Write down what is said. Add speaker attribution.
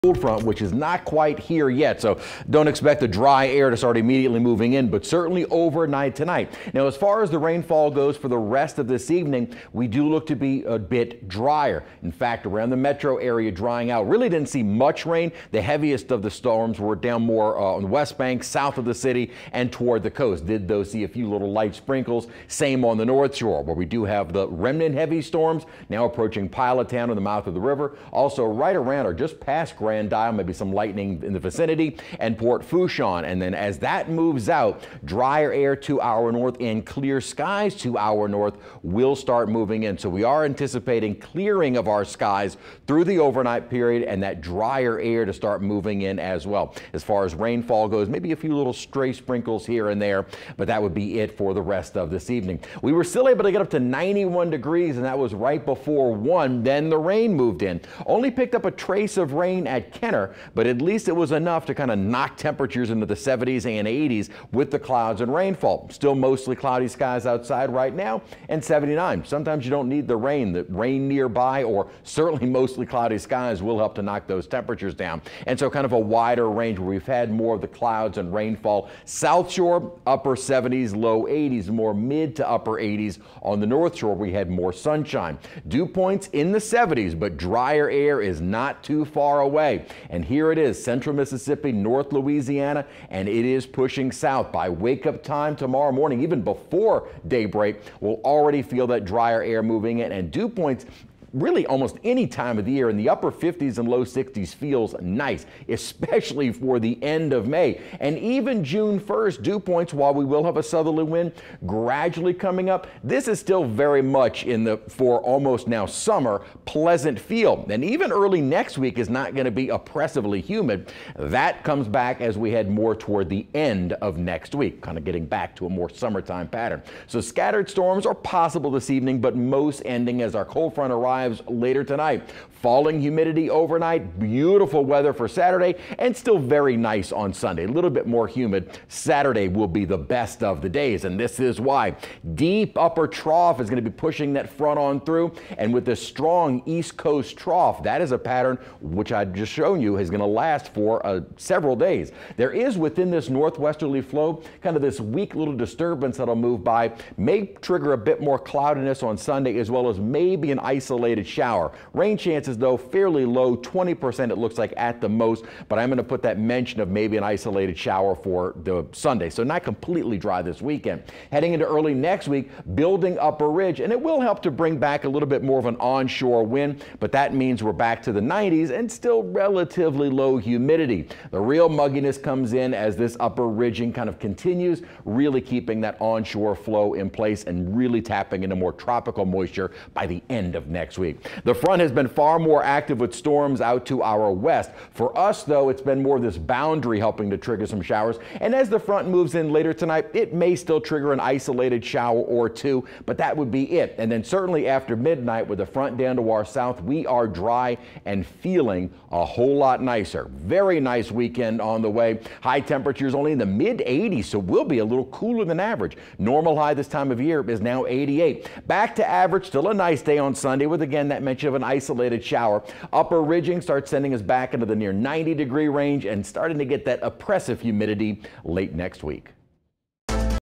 Speaker 1: cold front, which is not quite here yet, so don't expect the dry air to start immediately moving in, but certainly overnight tonight. Now, as far as the rainfall goes for the rest of this evening, we do look to be a bit drier. In fact, around the metro area, drying out. Really didn't see much rain. The heaviest of the storms were down more on the west bank, south of the city, and toward the coast. Did though see a few little light sprinkles. Same on the north shore, where we do have the remnant heavy storms now approaching Pilot Town in the mouth of the river. Also right around or just past Grand Isle, maybe some lightning in the vicinity, and Port Fourchon. And then as that moves out, drier air to our north and clear skies to our north will start moving in. So we are anticipating clearing of our skies through the overnight period and that drier air to start moving in as well. As far as rainfall goes, maybe a few little stray sprinkles here and there, but that would be it for the rest of this evening. We were still able to get up to 91 degrees, and that was right before 1. Then the rain moved in. Only picked up a trace of rain at Kenner, but at least it was enough to kind of knock temperatures into the 70s and 80s with the clouds and rainfall. Still mostly cloudy skies outside right now, and 79. Sometimes you don't need the rain. The rain nearby or certainly mostly cloudy skies will help to knock those temperatures down. And so kind of a wider range where we've had more of the clouds and rainfall. South Shore, upper 70s, low 80s, more mid to upper 80s. On the North Shore, we had more sunshine. Dew points in the 70s, but drier air is not too far away. And here it is, central Mississippi, North Louisiana, and it is pushing south. By wake-up time tomorrow morning, even before daybreak, we'll already feel that drier air moving in, and dew points really almost any time of the year in the upper 50s and low 60s feels nice, especially for the end of May. And even June 1st, dew points, while we will have a southerly wind gradually coming up, this is still very much in the, for almost now summer, pleasant feel. And even early next week is not going to be oppressively humid. That comes back as we head more toward the end of next week, kind of getting back to a more summertime pattern. So scattered storms are possible this evening, but most ending as our cold front arrives later tonight. Falling humidity overnight, beautiful weather for Saturday, and still very nice on Sunday. A little bit more humid. Saturday will be the best of the days, and this is why. Deep upper trough is going to be pushing that front on through, and with this strong east coast trough, that is a pattern which I've just shown you is going to last for several days. There is within this northwesterly flow kind of this weak little disturbance that'll move by, may trigger a bit more cloudiness on Sunday, as well as maybe an isolated shower. Rain chances though fairly low, 20% it looks like at the most, but I'm going to put that mention of maybe an isolated shower for the Sunday. So not completely dry this weekend. Heading into early next week, building up a ridge, and it will help to bring back a little bit more of an onshore wind, but that means we're back to the 90s and still relatively low humidity. The real mugginess comes in as this upper ridging kind of continues, really keeping that onshore flow in place and really tapping into more tropical moisture by the end of next week. The front has been far more active with storms out to our west. For us, though, it's been more this boundary helping to trigger some showers. And as the front moves in later tonight, it may still trigger an isolated shower or two, but that would be it. And then certainly after midnight, with the front down to our south, we are dry and feeling a whole lot nicer. Very nice weekend on the way. High temperatures only in the mid 80s, so we'll be a little cooler than average. Normal high this time of year is now 88. Back to average, still a nice day on Sunday with again that mention of an isolated shower. Upper ridging starts sending us back into the near 90-degree range and starting to get that oppressive humidity late next week.